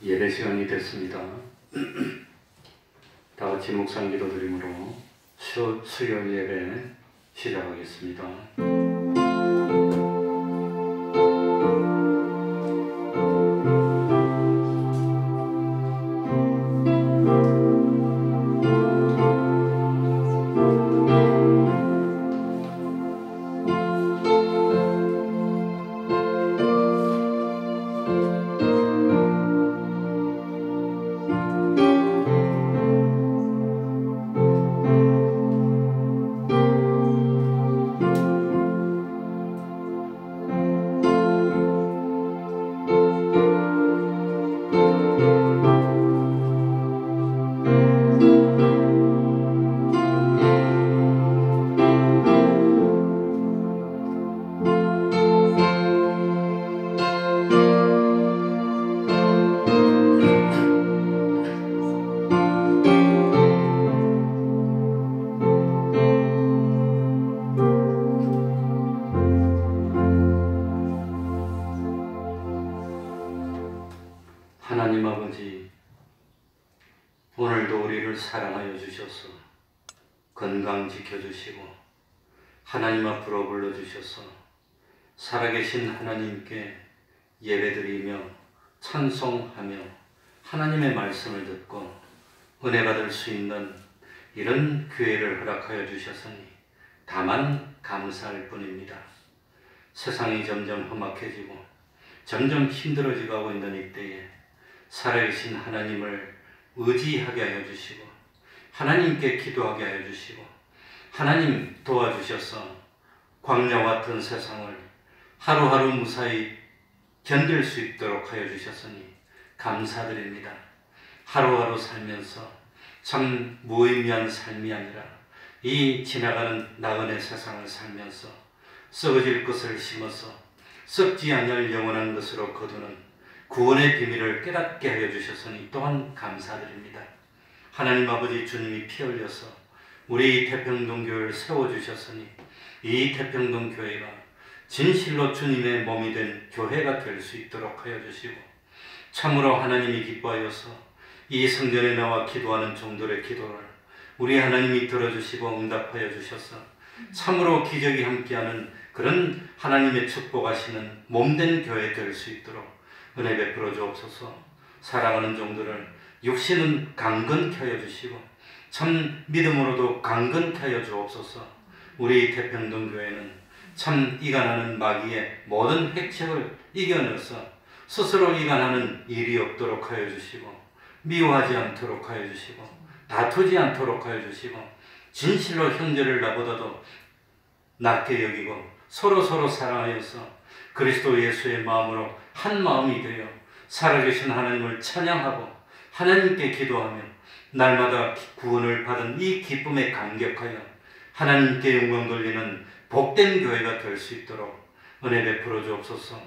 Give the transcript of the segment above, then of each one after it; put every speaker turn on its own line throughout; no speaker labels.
예배 시간이 됐습니다. 다 같이 묵상 기도드림으로 수요일 예배 시작하겠습니다. 하나님 아버지, 오늘도 우리를 사랑하여 주셔서 건강 지켜주시고 하나님 앞으로 불러주셔서 살아계신 하나님께 예배드리며 찬송하며 하나님의 말씀을 듣고 은혜 받을 수 있는 이런 기회를 허락하여 주셨으니 다만 감사할 뿐입니다. 세상이 점점 험악해지고 점점 힘들어지고 하고 있는 이때에 살아계신 하나님을 의지하게 하여 주시고 하나님께 기도하게 하여 주시고 하나님 도와주셔서 광야와 같은 세상을 하루하루 무사히 견딜 수 있도록 하여 주셨으니 감사드립니다. 하루하루 살면서 참 무의미한 삶이 아니라 이 지나가는 나그네 세상을 살면서 썩어질 것을 심어서 썩지 않을 영원한 것으로 거두는 구원의 비밀을 깨닫게 하여 주셨으니 또한 감사드립니다. 하나님 아버지, 주님이 피 흘려서 우리 태평동 교회를 세워주셨으니 이 태평동 교회가 진실로 주님의 몸이 된 교회가 될 수 있도록 하여 주시고 참으로 하나님이 기뻐하여서 이 성전에 나와 기도하는 종들의 기도를 우리 하나님이 들어주시고 응답하여 주셔서 참으로 기적이 함께하는 그런 하나님의 축복하시는 몸된 교회 될 수 있도록 은혜 베풀어 주옵소서. 사랑하는 종들을 육신은 강건케 하여 주시고 참 믿음으로도 강건케 하여 주옵소서. 우리 태평동 교회는 참 이간하는 마귀의 모든 획책을 이겨내서 스스로 이간하는 일이 없도록 하여 주시고 미워하지 않도록 하여 주시고 다투지 않도록 하여 주시고 진실로 형제를 나보다도 낮게 여기고 서로 사랑하여서 그리스도 예수의 마음으로 한 마음이 되어 살아계신 하나님을 찬양하고 하나님께 기도하며 날마다 구원을 받은 이 기쁨에 감격하여 하나님께 영광 돌리는 복된 교회가 될 수 있도록 은혜 베풀어 주옵소서.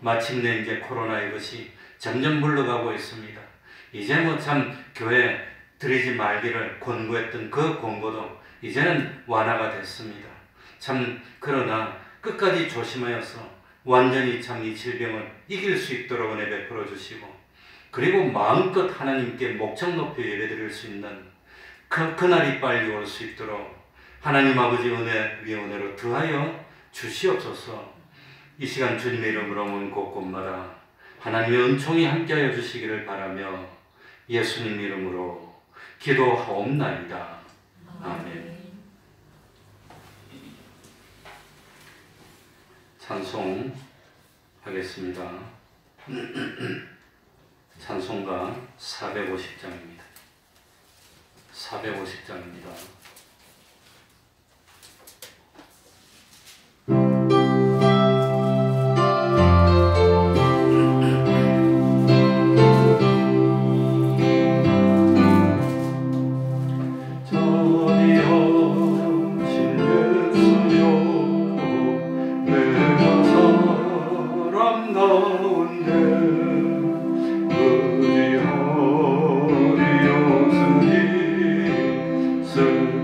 마침내 이제 코로나 이것이 점점 물러가고 있습니다. 이제 뭐 참 교회 드리지 말기를 권고했던 그 권고도 이제는 완화가 됐습니다. 참 그러나 끝까지 조심하여서 완전히 참 이 질병을 이길 수 있도록 은혜 베풀어 주시고 그리고 마음껏 하나님께 목청 높여 예배드릴 수 있는 그날이 빨리 올 수 있도록 하나님 아버지 은혜 위에 은혜로 더하여 주시옵소서. 이 시간 주님의 이름으로 온 곳곳마다 하나님의 은총이 함께하여 주시기를 바라며 예수님 이름으로 기도하옵나이다. 아멘. 찬송하겠습니다. 찬송가 450장입니다. 450장입니다.
의지하리옵으니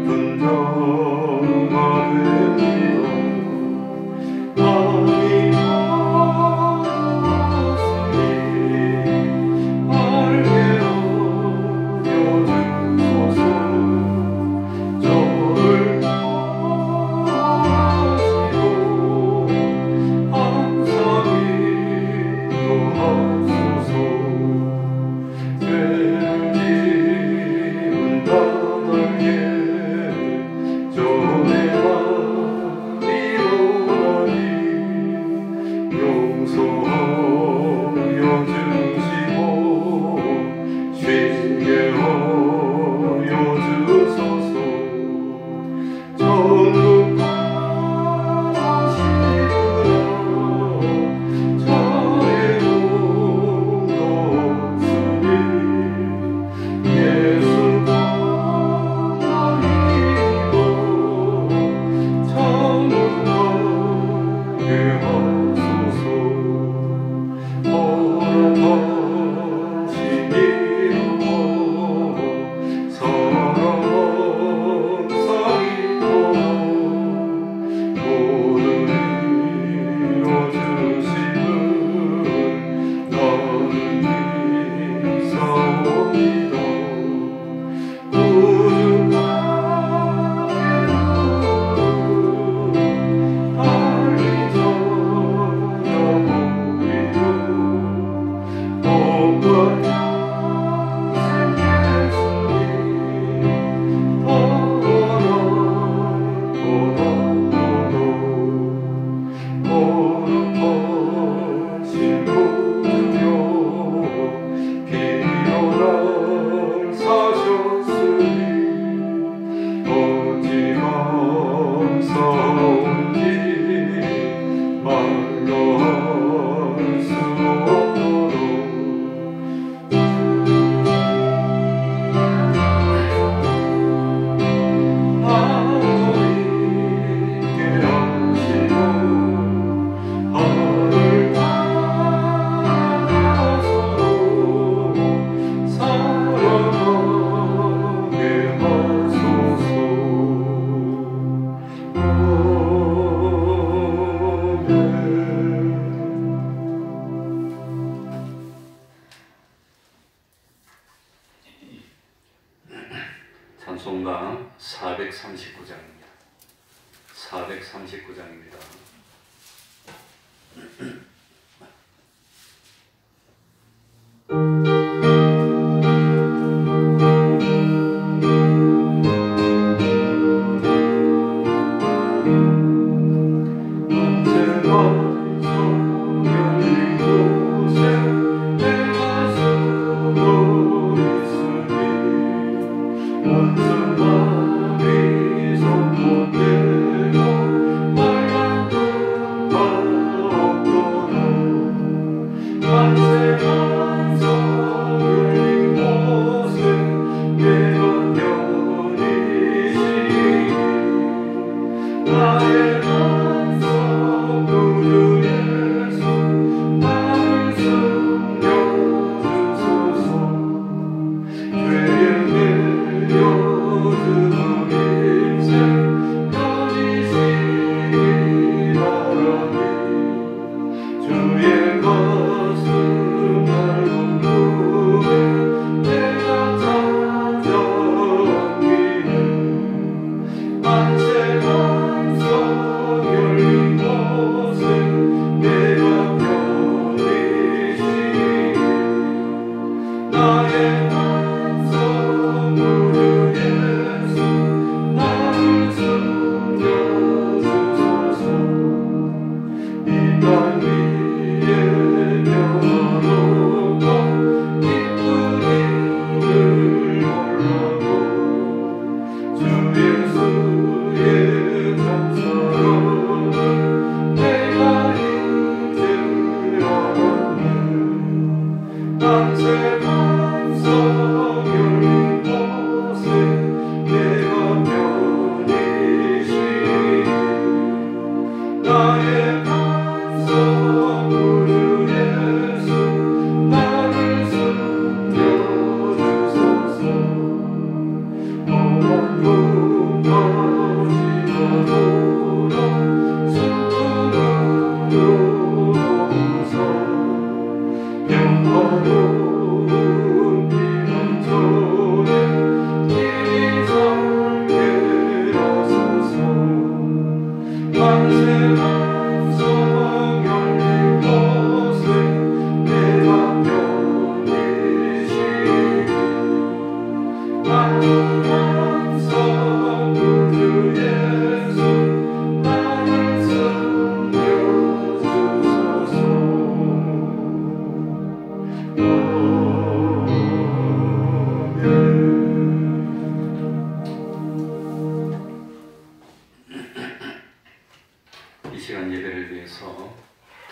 이 시간 예배를 위해서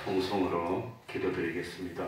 통성으로 기도드리겠습니다.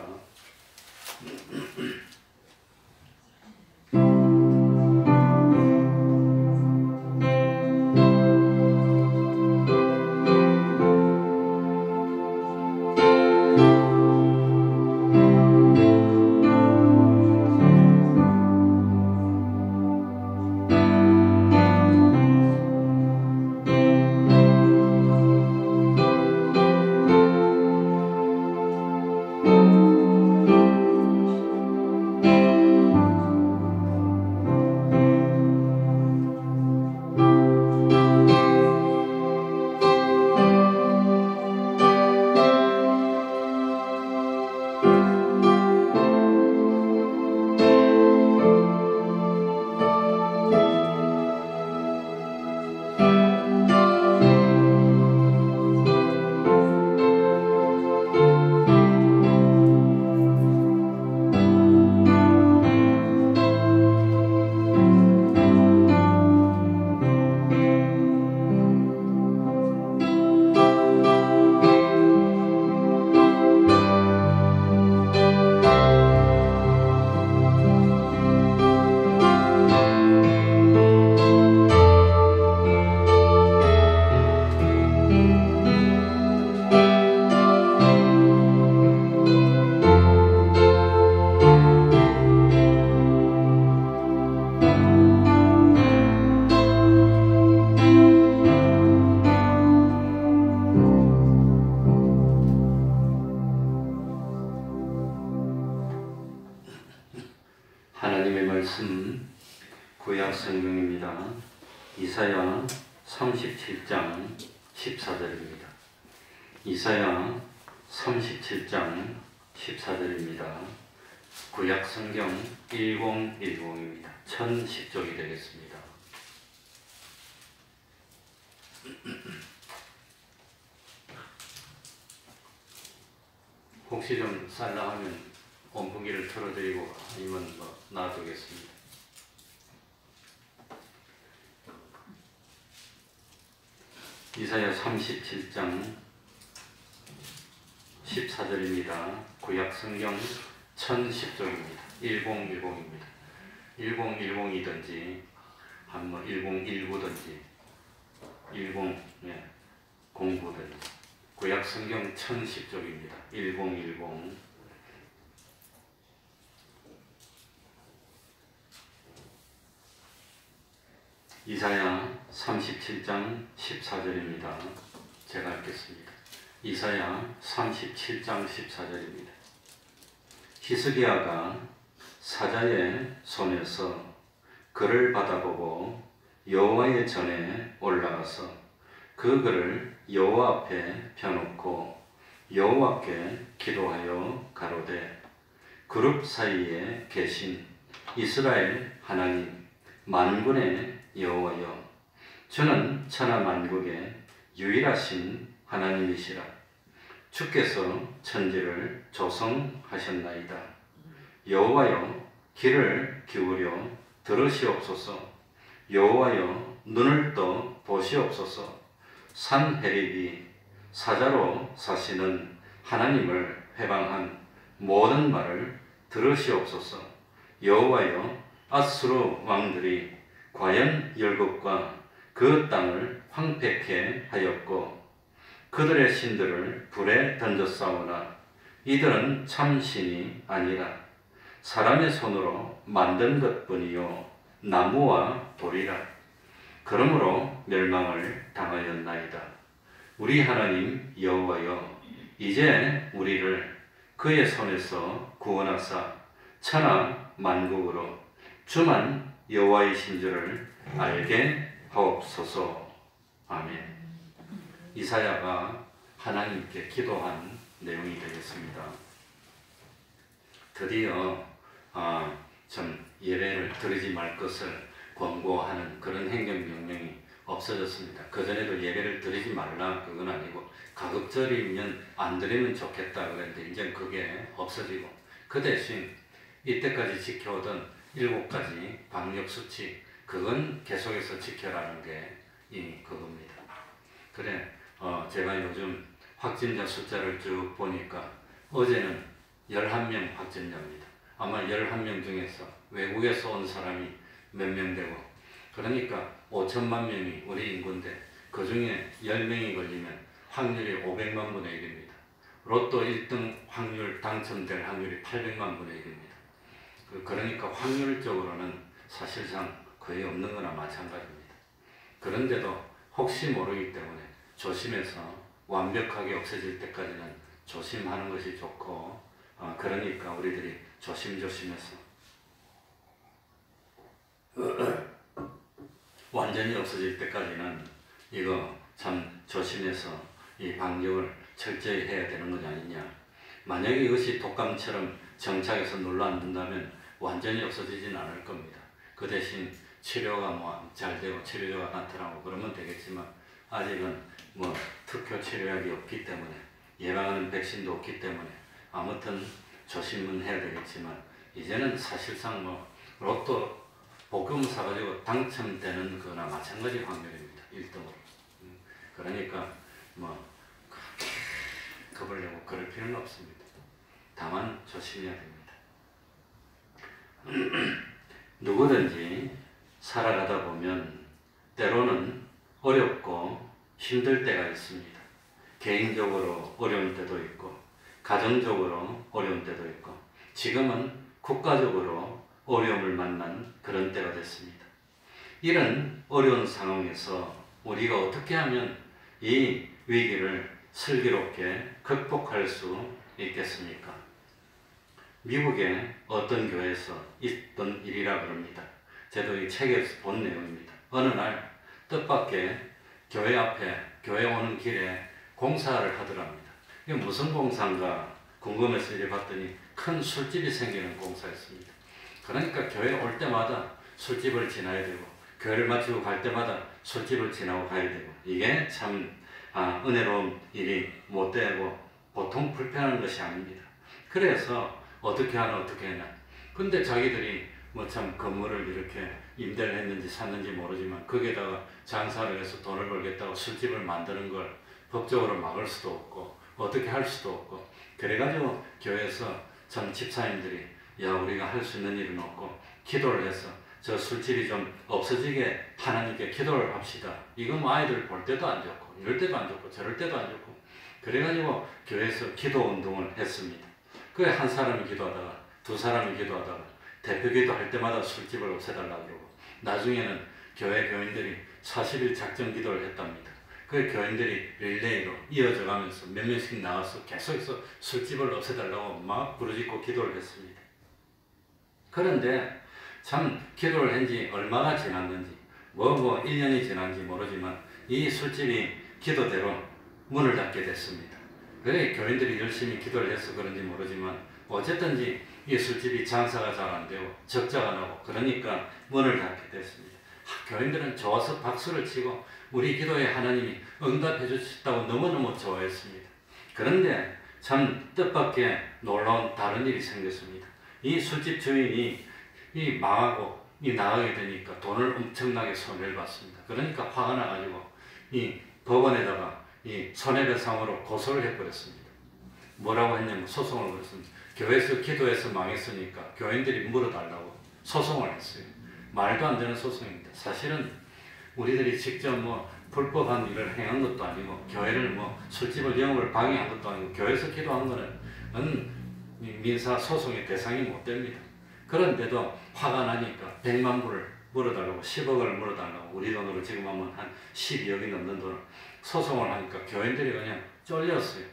하나님의 말씀 구약 성경입니다. 이사야 37장 14절입니다. 이사야 37장 14절입니다. 구약 성경 1010입니다. 1010쪽이 되겠습니다. 혹시 좀 쌀랑하면 원풍기를 틀어드리고 아니면 놔두겠습니다. 이사야 37장 14절입니다. 구약성경 1010쪽입니다. 1010입니다. 1010이든지 한번 1019든지 1009든지 구약성경 1010쪽입니다. 1010 이사야 37장 14절입니다. 제가 읽겠습니다. 이사야 37장 14절입니다. 히스기야가 사자의 손에서 글을 받아보고 여호와의 전에 올라가서 그 글을 여호와 앞에 펴놓고 여호와께 기도하여 가로되 그룹 사이에 계신 이스라엘 하나님 만군의 여호와여, 주는 천하 만국의 유일하신 하나님이시라. 주께서 천지를 조성하셨나이다. 여호와여, 귀를 기울여 들으시옵소서. 여호와여, 눈을 떠 보시옵소서. 산헤립이 사자로 사시는 하나님을 회방한 모든 말을 들으시옵소서. 여호와여, 아수르 왕들이 과연 열국과 그 땅을 황폐케 하였고 그들의 신들을 불에 던졌사오나 이들은 참 신이 아니라 사람의 손으로 만든 것뿐이요 나무와 돌이라. 그러므로 멸망을 당하였나이다. 우리 하나님 여호와여, 이제 우리를 그의 손에서 구원하사 천하 만국으로 주만 여호와이신 줄을 알게 하옵소서. 아멘. 이사야가 하나님께 기도한 내용이 되겠습니다. 드디어 좀 예배를 드리지 말 것을 권고하는 그런 행정명령이 없어졌습니다. 그전에도 예배를 드리지 말라 그건 아니고 가급적이면 안 드리면 좋겠다 그랬는데 이제 그게 없어지고 그 대신 이때까지 지켜오던 7가지 방역수칙 그건 계속해서 지켜라는 게 그겁니다. 그래 제가 요즘 확진자 숫자를 쭉 보니까 어제는 11명 확진자입니다. 아마 11명 중에서 외국에서 온 사람이 몇 명 되고 그러니까 5천만 명이 우리 인구인데 그 중에 10명이 걸리면 확률이 500만 분의 1입니다. 로또 1등 확률 당첨될 확률이 800만 분의 1입니다. 그러니까 확률적으로는 사실상 거의 없는 거나 마찬가지입니다. 그런데도 혹시 모르기 때문에 조심해서 완벽하게 없어질 때까지는 조심하는 것이 좋고 그러니까 우리들이 조심조심해서 완전히 없어질 때까지는 이거 참 조심해서 이 방역을 철저히 해야 되는 것 아니냐. 만약에 이것이 독감처럼 정착해서 눌러앉는다면 완전히 없어지진 않을 겁니다. 그 대신 치료가 잘 되고 치료가 나타나고 그러면 되겠지만 아직은 특효 치료약이 없기 때문에 예방하는 백신도 없기 때문에 아무튼 조심은 해야 되겠지만 이제는 사실상 로또 복금 사가지고 당첨되는 거나 마찬가지 확률입니다. 1등으로. 그러니까 겁을 내고 그럴 필요는 없습니다. 다만 조심해야 됩니다. 누구든지 살아가다 보면 때로는 어렵고 힘들 때가 있습니다. 개인적으로 어려운 때도 있고 가정적으로 어려운 때도 있고 지금은 국가적으로 어려움을 만난 그런 때가 됐습니다. 이런 어려운 상황에서 우리가 어떻게 하면 이 위기를 슬기롭게 극복할 수 있겠습니까? 미국의 어떤 교회에서 있던 일이라 그럽니다. 저도 이 책에서 본 내용입니다. 어느 날 뜻밖의 교회 앞에 교회 오는 길에 공사를 하더랍니다. 이게 무슨 공사인가 궁금해서 이래 봤더니 큰 술집이 생기는 공사였습니다. 그러니까 교회 올 때마다 술집을 지나야 되고 교회를 마치고 갈 때마다 술집을 지나고 가야 되고 이게 참 은혜로운 일이 못 되고 보통 불편한 것이 아닙니다. 그래서 어떻게 하나 근데 자기들이 참 건물을 이렇게 임대를 했는지 샀는지 모르지만 거기에다가 장사를 해서 돈을 벌겠다고 술집을 만드는 걸 법적으로 막을 수도 없고 어떻게 할 수도 없고 그래가지고 교회에서 참 집사님들이 야 우리가 할 수 있는 일은 없고 기도를 해서 저 술집이 좀 없어지게 하나님께 기도를 합시다. 이건 뭐 아이들 볼 때도 안 좋고 이럴 때도 안 좋고 저럴 때도 안 좋고 그래가지고 교회에서 기도 운동을 했습니다. 그래 한 사람이 기도하다가 두 사람이 기도하다가 대표 기도할 때마다 술집을 없애달라고 그러고 나중에는 교회 교인들이 40일 작정 기도를 했답니다. 그 교인들이 릴레이로 이어져 가면서 몇 명씩 나와서 계속해서 술집을 없애달라고 막 부르짖고 기도를 했습니다. 그런데 참 기도를 한 지 얼마가 지났는지 1년이 지난지 모르지만 이 술집이 기도대로 문을 닫게 됐습니다. 그래 교인들이 열심히 기도를 해서 그런지 모르지만 어쨌든지 이 술집이 장사가 잘 안 되고 적자가 나고 그러니까 문을 닫게 됐습니다. 교인들은 좋아서 박수를 치고 우리 기도에 하나님이 응답해 주셨다고 너무너무 좋아했습니다. 그런데 참 뜻밖의 놀라운 다른 일이 생겼습니다. 이 술집 주인이 이 망하고 이 나가게 되니까 돈을 엄청나게 손해를 봤습니다. 그러니까 화가 나가지고 이 법원에다가 이 손해배상으로 고소를 해버렸습니다. 뭐라고 했냐면 소송을 걸었습니다. 교회에서 기도해서 망했으니까 교인들이 물어달라고 소송을 했어요. 말도 안 되는 소송입니다. 사실은 우리들이 직접 뭐 불법한 일을 행한 것도 아니고 교회를 뭐 술집을 영업을 방해한 것도 아니고 교회에서 기도한 거는 민사 소송의 대상이 못 됩니다. 그런데도 화가 나니까 100만 불을 물어달라고 10억을 물어달라고 우리 돈으로 지금 하면 한 12억이 넘는 돈을 소송을 하니까 교인들이 그냥 쫄렸어요.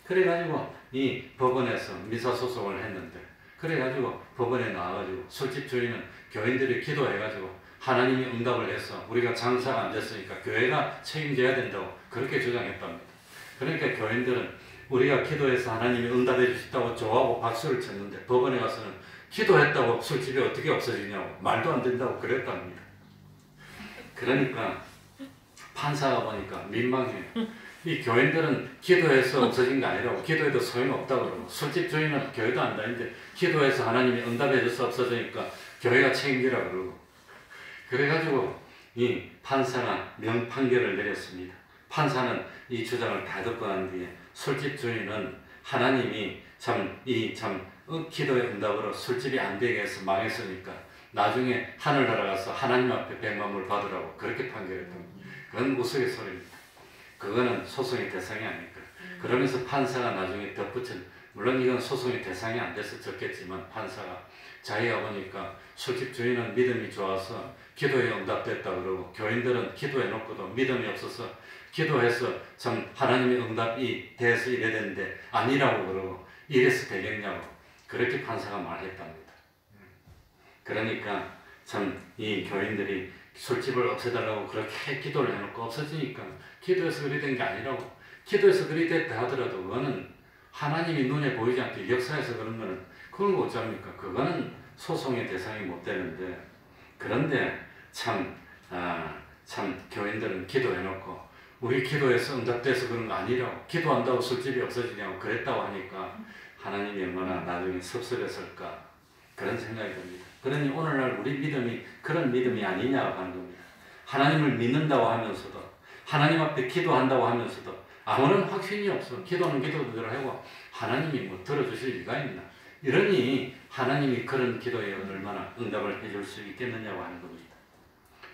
그래가지고 이 법원에서 민사소송을 했는데 그래가지고 법원에 나와가지고 술집 주인은 교인들이 기도해가지고 하나님이 응답을 해서 우리가 장사가 안 됐으니까 교회가 책임져야 된다고 그렇게 주장했답니다. 그러니까 교인들은 우리가 기도해서 하나님이 응답해 주셨다고 좋아하고 박수를 쳤는데 법원에 가서는 기도했다고 술집이 어떻게 없어지냐고 말도 안 된다고 그랬답니다. 그러니까 판사가 보니까 민망해요. 이 교인들은 기도해서 없어진 게 아니라고 기도해도 소용없다고 그러고 술집 주인은 교회도 안 다니는데 기도해서 하나님이 응답해 줘서 없어지니까 교회가 책임지라고 그러고 그래가지고 이 판사가 명판결을 내렸습니다. 판사는 이 주장을 다 듣고 난 뒤에 술집 주인은 하나님이 기도의 응답으로 술집이 안 되게 해서 망했으니까 나중에 하늘 날아가서 하나님 앞에 100만 불 받으라고 그렇게 판결했답니다. 그건 우스갯소리입니다. 그거는 소송의 대상이 아닐까. 그러면서 판사가 나중에 덧붙인 물론 이건 소송의 대상이 안 돼서 적겠지만 판사가 자기가 보니까 술집 주인은 믿음이 좋아서 기도에 응답됐다 그러고 교인들은 기도해 놓고도 믿음이 없어서 기도해서 참 하나님의 응답이 돼서 이래 되는데 아니라고 그러고 이래서 되겠냐고 그렇게 판사가 말했답니다. 그러니까 참 이 교인들이 술집을 없애달라고 그렇게 기도를 해놓고 없어지니까 기도해서 그리 된 게 아니라고 기도해서 그리 됐다 하더라도 그거는 하나님이 눈에 보이지 않게 역사에서 그런 거는 그걸 어쩝니까? 그거는 소송의 대상이 못 되는데 그런데 참 교인들은 기도해놓고 우리 기도해서 응답돼서 그런 거 아니라고 기도한다고 술집이 없어지냐고 그랬다고 하니까 하나님이 얼마나 나중에 섭섭했을까 그런 생각이 듭니다. 그러니 오늘날 우리 믿음이 그런 믿음이 아니냐고 하는 겁니다. 하나님을 믿는다고 하면서도 하나님 앞에 기도한다고 하면서도 아무런 확신이 없어. 기도는 기도대로 하고 하나님이 뭐 들어주실 리가 있나. 이러니 하나님이 그런 기도에 얼마나 응답을 해줄 수 있겠느냐고 하는 겁니다.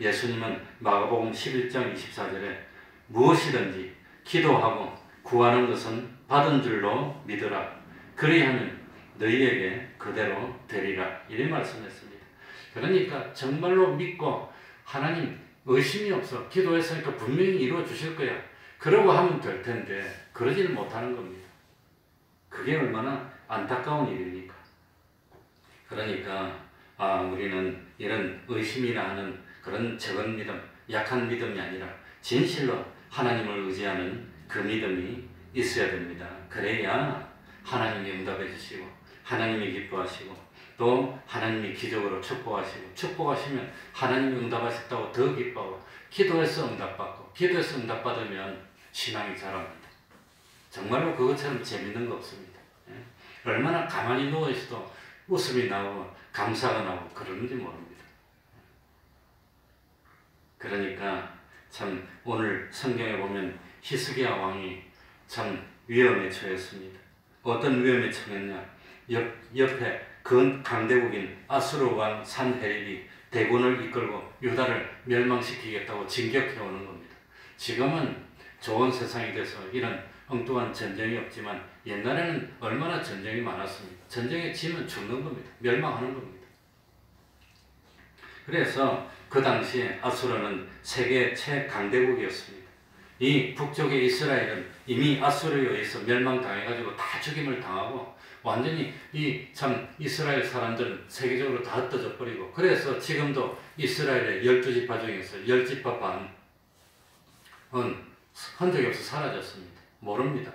예수님은 마가복음 11장 24절에 무엇이든지 기도하고 구하는 것은 받은 줄로 믿으라. 그리하면 너희에게 그대로 되리라. 이렇게 말씀했습니다. 그러니까 정말로 믿고 하나님 의심이 없어. 기도했으니까 분명히 이루어 주실 거야. 그러고 하면 될 텐데 그러지는 못하는 겁니다. 그게 얼마나 안타까운 일입니까? 그러니까 우리는 이런 의심이나 하는 그런 적은 믿음, 약한 믿음이 아니라 진실로 하나님을 의지하는 그 믿음이 있어야 됩니다. 그래야 하나님이 응답해 주시고 하나님이 기뻐하시고 또 하나님이 기적으로 축복하시고 축복하시면 하나님이 응답하셨다고 더 기뻐하고 기도해서 응답받고 기도해서 응답받으면 신앙이 자랍니다. 정말로 그것처럼 재밌는 거 없습니다. 얼마나 가만히 누워있어도 웃음이 나오고 감사가 나오고 그러는지 모릅니다. 그러니까 참 오늘 성경에 보면 히스기야 왕이 참 위험에 처했습니다. 어떤 위험에 처했냐? 옆에 강대국인 아수르 왕 산헤립이 대군을 이끌고 유다를 멸망시키겠다고 진격해오는 겁니다. 지금은 좋은 세상이 돼서 이런 엉뚱한 전쟁이 없지만 옛날에는 얼마나 전쟁이 많았습니까? 전쟁에 지면 죽는 겁니다. 멸망하는 겁니다. 그래서 그 당시에 아수르는 세계 최강대국이었습니다. 이 북쪽의 이스라엘은 이미 아수르에 의해서 멸망당해가지고 다 죽임을 당하고 완전히 이스라엘 사람들은 세계적으로 다 흩어져 버리고, 그래서 지금도 이스라엘의 12지파 중에서 10지파 반은 흔적이 없어 사라졌습니다. 모릅니다.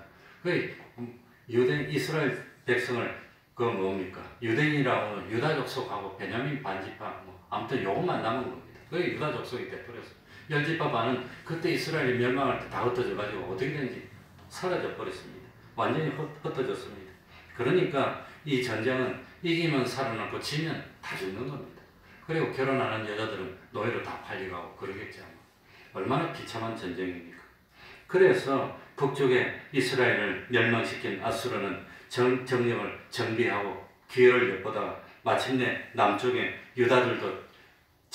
이스라엘 백성을 유대인이라고는 유다 족속하고 베냐민 반지파 아무튼 요것만 남은 겁니다. 그게 유다 족속이 돼버렸어요. 10지파 반은 그때 이스라엘이 멸망할 때 다 흩어져 가지고 어떻게 된지 사라져 버렸습니다. 완전히 흩어졌습니다. 그러니까 이 전쟁은 이기면 살아남고 지면 다 죽는 겁니다. 그리고 결혼하는 여자들은 노예로 다 팔려가고 그러겠죠. 얼마나 비참한 전쟁입니까? 그래서 북쪽에 이스라엘을 멸망시킨 아수르는 정령을 정비하고 기회를 엿보다가 마침내 남쪽에 유다들도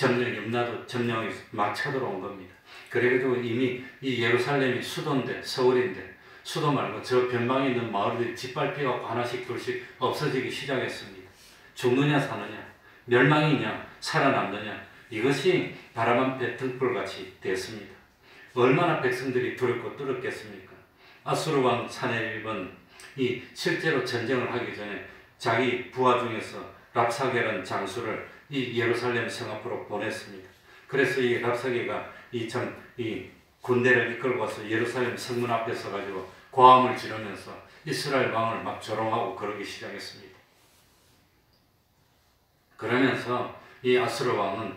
염라도 점령이 막 쳐들어온 겁니다. 그래가지고 이미 이 예루살렘이 수도인데, 서울인데, 수도 말고 저 변방에 있는 마을들이 짓밟히고 하나씩 둘씩 없어지기 시작했습니다. 죽느냐 사느냐, 멸망이냐 살아남느냐, 이것이 바람 앞에 등불같이 됐습니다. 얼마나 백성들이 두렵고 떨었겠습니까? 아수르 왕 산헤립은 실제로 전쟁을 하기 전에 자기 부하 중에서 랍사게라는 장수를 이 예루살렘 성 앞으로 보냈습니다. 그래서 이 랍사게가 이 군대를 이끌고 와서 예루살렘 성문 앞에 서가지고 고함을 지르면서 이스라엘 왕을 막 조롱하고 그러기 시작했습니다. 그러면서 이 아수르 왕은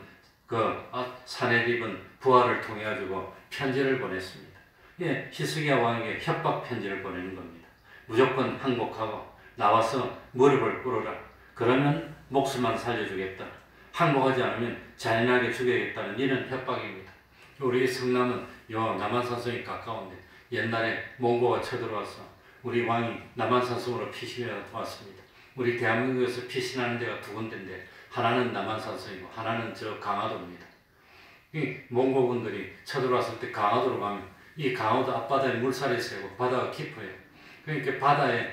산헤립은 부하를 통해 가지고 편지를 보냈습니다. 히스기야 왕에게 협박 편지를 보내는 겁니다. 무조건 항복하고 나와서 무릎을 꿇어라. 그러면 목숨만 살려주겠다. 항복하지 않으면 잔인하게 죽여야겠다는 이런 협박입니다. 우리 성남은 남한산성이 가까운데 옛날에 몽고가 쳐들어와서 우리 왕이 남한산성으로 피신해 왔습니다. 우리 대한민국에서 피신하는 데가 두 군데인데 하나는 남한산성이고 하나는 저 강화도입니다. 이 몽고군들이 쳐들어왔을 때 강화도로 가면 이 강화도 앞바다에 물살이 세고 바다가 깊어요. 그러니까 바다에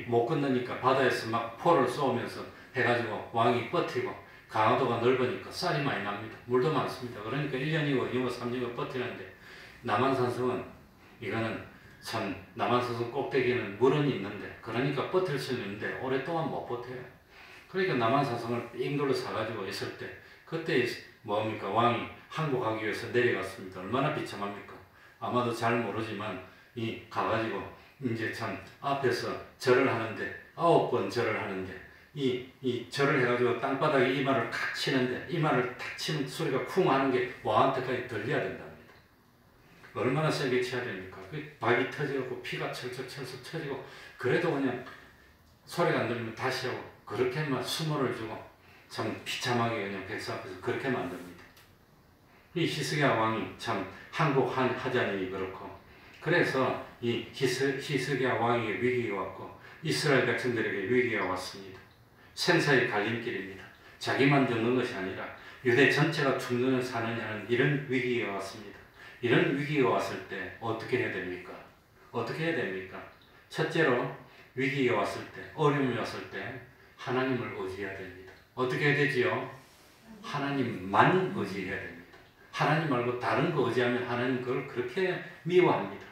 못 건너니까 바다에서 막 포를 쏘면서 해가지고 왕이 버티고, 강화도가 넓으니까 쌀이 많이 납니다. 물도 많습니다. 그러니까 1년이고 2년, 3년을 버티는데 남한산성은 이거는 참 남한산성 꼭대기에는 물은 있는데 그러니까 버틸 수는 있는데 오랫동안 못 버텨요. 그러니까 남한산성을 삥 둘러 사가지고 있을 때 그때 왕이 항복하기 위해서 내려갔습니다. 얼마나 비참합니까? 아마도 잘 모르지만 가가지고 이제 참 앞에서 절을 하는데 9번 절을 하는데 이 절을 해가지고 땅바닥에 이마를 탁 치는데 이마를 탁 치는 소리가 쿵 하는 게 왕한테까지 들려야 된답니다. 얼마나 세게 쳐야 됩니까? 박이 터지고 피가 철썩 터지고 그래도 그냥 소리가 안 들리면 다시 하고 그렇게만 수모를 주고 참 비참하게 그냥 백성 앞에서 그렇게 만듭니다. 이 히스기야 왕이 참 항복하자니 그렇고, 그래서 이 히스기야 왕에게 위기가 왔고 이스라엘 백성들에게 위기가 왔습니다. 생사의 갈림길입니다. 자기만 죽는 것이 아니라 유대 전체가 죽느냐 사느냐는 이런 위기가 왔습니다. 이런 위기가 왔을 때 어떻게 해야 됩니까? 어떻게 해야 됩니까? 첫째로 위기가 왔을 때, 어려움이 왔을 때 하나님을 의지해야 됩니다. 어떻게 해야 되지요? 하나님만 의지해야 됩니다. 하나님 말고 다른 거 의지하면 하나님 그걸 그렇게 미워합니다.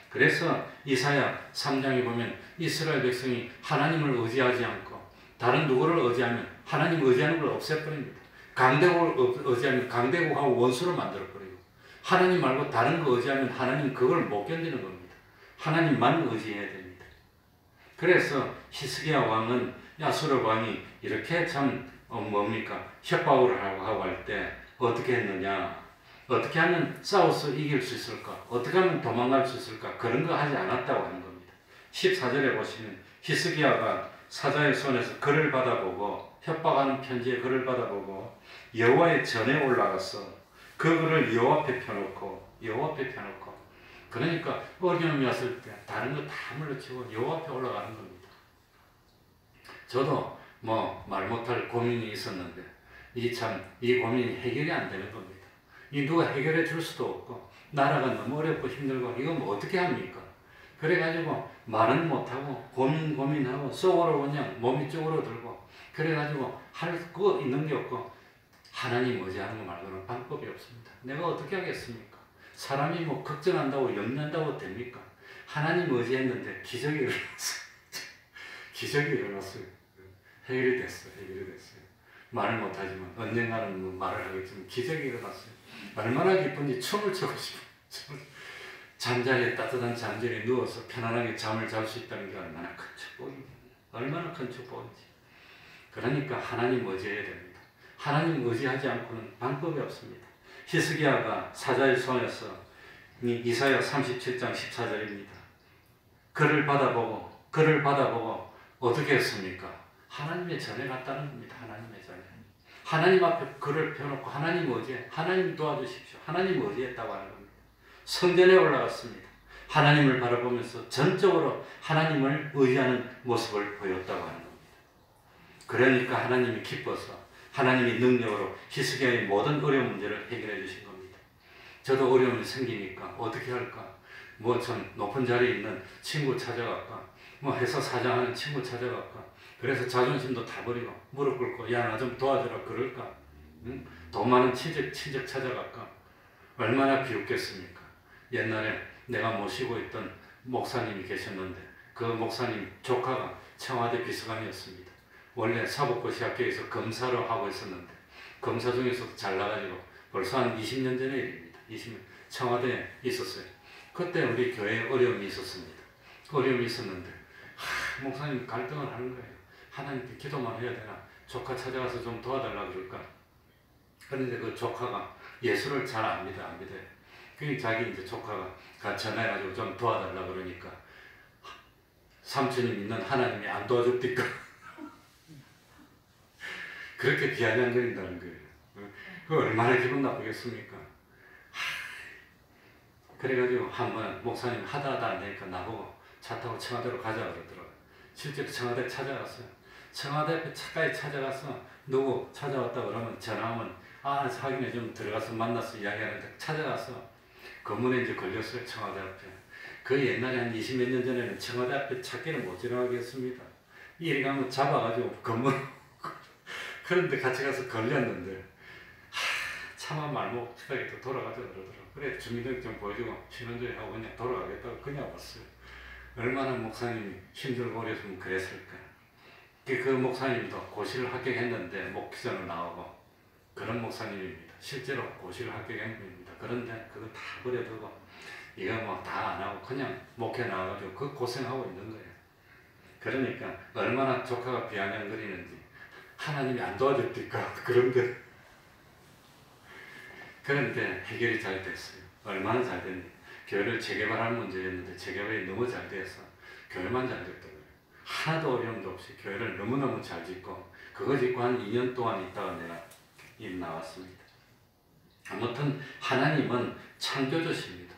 그래서 이사야 3장에 보면 이스라엘 백성이 하나님을 의지하지 않고 다른 누구를 의지하면 하나님 의지하는 걸 없애버립니다. 강대국을 의지하면 강대국하고 원수를 만들어버리고, 하나님 말고 다른 거 의지하면 하나님 그걸 못 견디는 겁니다. 하나님만 의지해야 됩니다. 그래서 히스기야 왕은 아수르 왕이 이렇게 참 협박을 하고 할 때 어떻게 했느냐, 어떻게 하면 싸워서 이길 수 있을까, 어떻게 하면 도망갈 수 있을까, 그런 거 하지 않았다고 하는 겁니다. 14절에 보시면 히스기야가 사자의 손에서 글을 받아보고, 협박하는 편지의 글을 받아보고 여호와의 전에 올라가서 그 글을 여호와 앞에 펴놓고 그러니까 어려움이 왔을 때 다른 거 다 물러치고 요 앞에 올라가는 겁니다. 저도 뭐 말 못할 고민이 있었는데 이 고민이 해결이 안 되는 겁니다. 이 누가 해결해 줄 수도 없고 나라가 너무 어렵고 힘들고 이거 뭐 어떻게 합니까? 그래가지고 말은 못하고 고민하고 속으로 그냥 몸이 쭈그러들고 그래가지고 할 거 있는 게 없고 하나님 의지하는 거 말고는 방법이 없습니다. 내가 어떻게 하겠습니까? 사람이 뭐 걱정한다고 염려한다고 됩니까? 하나님 의지했는데 기적이 일어났어요. 기적이 일어났어요. 해결이 됐어요. 말을 못하지만 언젠가는 말을 하겠지만 기적이 일어났어요. 얼마나 기쁜지 춤을 추고 싶어요. 잠자리에 따뜻한 잠자리에 누워서 편안하게 잠을 잘 수 있다는 게 얼마나 큰 축복인지. 얼마나 큰 축복인지. 그러니까 하나님 의지해야 됩니다. 하나님 의지하지 않고는 방법이 없습니다. 히스기야가 사자의 손에서 이사야 37장 14절입니다. 그를 받아보고 어떻게 했습니까? 하나님의 전에 갔다는 겁니다. 하나님의 전에. 하나님 앞에 그를 펴놓고 하나님 의지해. 하나님 도와주십시오. 하나님 의지했다고 하는 겁니다. 성전에 올라갔습니다. 하나님을 바라보면서 전적으로 하나님을 의지하는 모습을 보였다고 하는 겁니다. 그러니까 하나님이 기뻐서 하나님이 능력으로 히스기야의 모든 어려운 문제를 해결해 주신 겁니다. 저도 어려움이 생기니까 어떻게 할까? 뭐 좀 높은 자리에 있는 친구 찾아갈까? 뭐 회사 사장하는 친구 찾아갈까? 그래서 자존심도 다 버리고 무릎 꿇고 야 나 좀 도와주라 그럴까? 응? 돈 많은 친척 찾아갈까? 얼마나 비웃겠습니까? 옛날에 내가 모시고 있던 목사님이 계셨는데 그 목사님 조카가 청와대 비서관이었습니다. 원래 사법고시학교에서 검사를 하고 있었는데 검사 중에서도 잘 나가지고 벌써 한 20년 전의 일입니다. 20년 청와대에 있었어요. 그때 우리 교회에 어려움이 있었습니다. 어려움이 있었는데 목사님 갈등을 하는 거예요. 하나님께 기도만 해야 되나? 조카 찾아가서 좀 도와달라고 그럴까? 그런데 그 조카가 예수를 잘 안 믿어요. 그게 자기 이제 조카가 전화해가지고 좀 도와달라고 그러니까 삼촌이 믿는 하나님이 안 도와줬니까 그렇게 비아냥거린다는 거예요. 그 얼마나 기분 나쁘겠습니까? 그래가지고 한번 목사님 하다 안 되니까 나보고 차 타고 청와대로 가자 그러더라고요. 실제로 청와대 찾아갔어요. 청와대 앞에 차까지 찾아가서 누구 찾아왔다 그러면 전화하면 자기네 좀 들어가서 만나서 이야기하는데 찾아가서 건물에 이제 걸렸어요. 청와대 앞에. 그 옛날에 한 20몇 년 전에는 청와대 앞에 찾기는 못 지나가겠습니다. 이리 가면 잡아가지고 건물 그런데 같이 가서 걸렸는데 차마 말못하게 또 돌아가자 그러더라고요. 그래 주민등록증 보여주고 신원조회 하고 그냥 돌아가겠다고 그냥 왔어요. 얼마나 목사님이 힘들고 어려웠으면 그랬을까요? 그 목사님도 고시를 합격했는데 목기자로 나오고 그런 목사님입니다. 실제로 고시를 합격한 분입니다. 그런데 그거 다 버려두고 이거 뭐 다 안 하고 그냥 목회 나와가지고 그 고생하고 있는 거예요. 그러니까 얼마나 조카가 비아냥거리는지 하나님이 안 도와줬을까 그런데 해결이 잘 됐어요. 얼마나 잘 됐는지. 교회를 재개발할 문제였는데 재개발이 너무 잘 돼서 교회만 잘 됐더라고요. 하나도 어려움도 없이 교회를 너무너무 잘 짓고 그거 짓고 한 2년 동안 있다가 내가 나왔습니다. 아무튼 하나님은 창조주십니다.